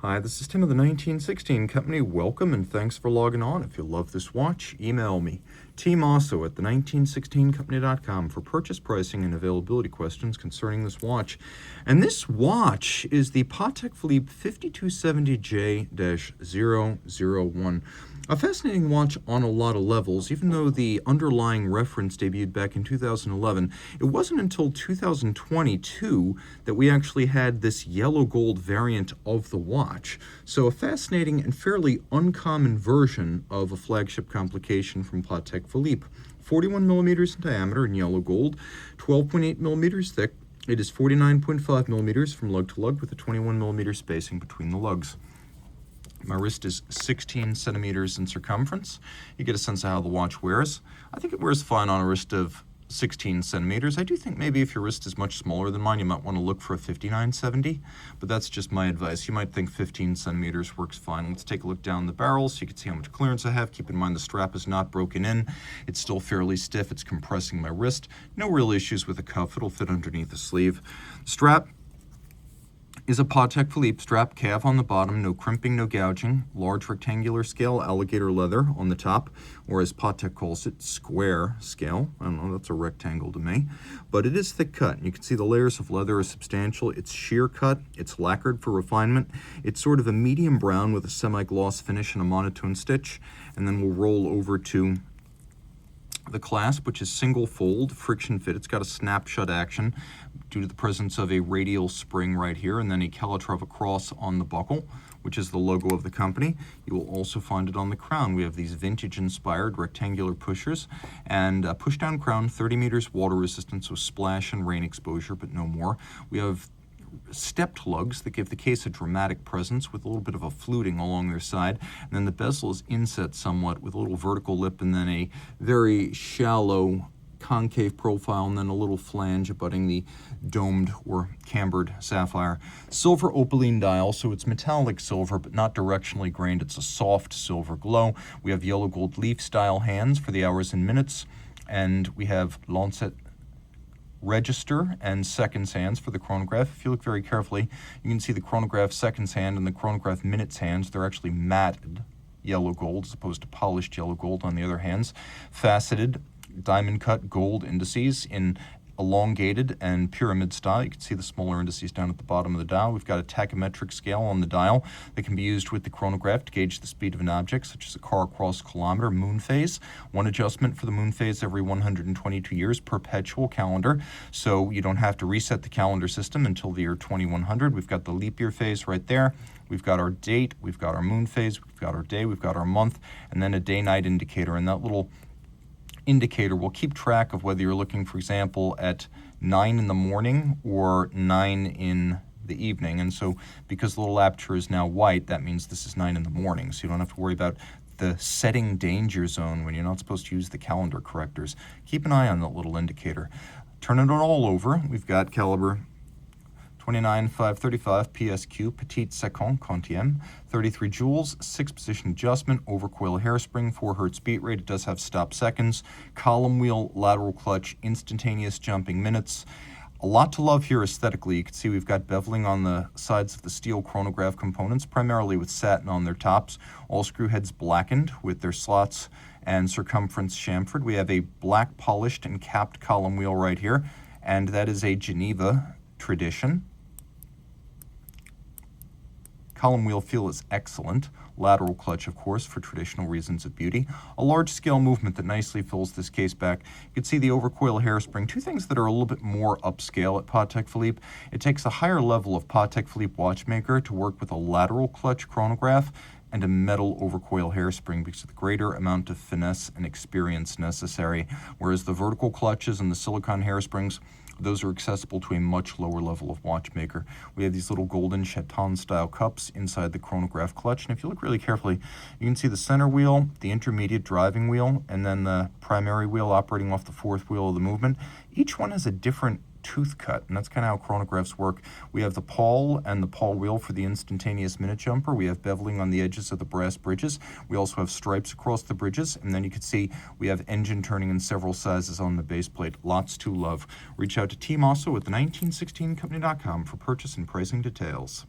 Hi, this is Tim of the 1916 Company. Welcome and thanks for logging on. If you love this watch, email me, Team Mosso at the1916company.com for purchase pricing and availability questions concerning this watch. And this watch is the Patek Philippe 5270J-001. A fascinating watch on a lot of levels. Even though the underlying reference debuted back in 2011, it wasn't until 2022 that we actually had this yellow gold variant of the watch. So a fascinating and fairly uncommon version of a flagship complication from Patek Philippe. 41 millimeters in diameter in yellow gold, 12.8 millimeters thick. It is 49.5 millimeters from lug to lug with a 21 millimeter spacing between the lugs. My wrist is 16 centimeters in circumference. You get a sense of how the watch wears. I think it wears fine on a wrist of 16 centimeters. I do think maybe if your wrist is much smaller than mine, you might want to look for a 5970, but that's just my advice. You might think 15 centimeters works fine. Let's take a look down the barrel so you can see how much clearance I have. Keep in mind the strap is not broken in. It's still fairly stiff. It's compressing my wrist. No real issues with the cuff. It'll fit underneath the sleeve. Strap is a Patek Philippe strap, calf on the bottom, no crimping, no gouging, large rectangular scale, alligator leather on the top, or as Patek calls it, square scale. I don't know, that's a rectangle to me. But it is thick cut. You can see the layers of leather are substantial. It's sheer cut. It's lacquered for refinement. It's sort of a medium brown with a semi-gloss finish and a monotone stitch. And then we'll roll over to the clasp, which is single fold, friction fit. It's got a snap shut action due to the presence of a radial spring right here, and then a Calatrava Cross on the buckle, which is the logo of the company. You will also find it on the crown. We have these vintage-inspired rectangular pushers and a push-down crown, 30 meters water resistance with splash and rain exposure, but no more. We have stepped lugs that give the case a dramatic presence with a little bit of a fluting along their side, and then the bezel is inset somewhat with a little vertical lip and then a very shallow concave profile and then a little flange abutting the domed or cambered sapphire. Silver opaline dial, so it's metallic silver but not directionally grained. It's a soft silver glow. We have yellow gold leaf style hands for the hours and minutes, and we have lancet register and seconds hands for the chronograph. If you look very carefully, you can see the chronograph seconds hand and the chronograph minutes hands. They're actually matted yellow gold as opposed to polished yellow gold on the other hands. Faceted diamond cut gold indices in elongated and pyramid style. You can see the smaller indices down at the bottom of the dial. We've got a tachymetric scale on the dial that can be used with the chronograph to gauge the speed of an object, such as a car across kilometer. Moon phase, one adjustment for the moon phase every 122 years. Perpetual calendar, so you don't have to reset the calendar system until the year 2100. We've got the leap year phase right there. We've got our date, we've got our moon phase, we've got our day, we've got our month, and then a day-night indicator. And that little indicator will keep track of whether you're looking, for example, at 9 in the morning or 9 in the evening. And so because the little aperture is now white, that means this is 9 in the morning. So you don't have to worry about the setting danger zone when you're not supposed to use the calendar correctors. Keep an eye on that little indicator. Turn it all over. We've got caliber 29.535 PSQ, Petit Second Quantième, 33 joules, 6-position adjustment, overcoil hairspring, 4 hertz beat rate. It does have stop seconds, column wheel, lateral clutch, instantaneous jumping minutes. A lot to love here aesthetically. You can see we've got beveling on the sides of the steel chronograph components, primarily with satin on their tops. All screw heads blackened with their slots and circumference chamfered. We have a black polished and capped column wheel right here, and that is a Geneva tradition. Column wheel feel is excellent. Lateral clutch, of course, for traditional reasons of beauty. A large-scale movement that nicely fills this case back. You can see the overcoil hairspring. Two things that are a little bit more upscale at Patek Philippe. It takes a higher level of Patek Philippe watchmaker to work with a lateral clutch chronograph and a metal overcoil hairspring because of the greater amount of finesse and experience necessary, whereas the vertical clutches and the silicone hairsprings, those are accessible to a much lower level of watchmaker. We have these little golden chaton-style cups inside the chronograph clutch, and if you look really carefully, you can see the center wheel, the intermediate driving wheel, and then the primary wheel operating off the fourth wheel of the movement. Each one has a different tooth cut, and that's kind of how chronographs work. We have the pawl and the pawl wheel for the instantaneous minute jumper. We have beveling on the edges of the brass bridges. We also have stripes across the bridges, and then you can see we have engine turning in several sizes on the base plate. Lots to love. Reach out to Team Mosso at the1916company.com for purchase and pricing details.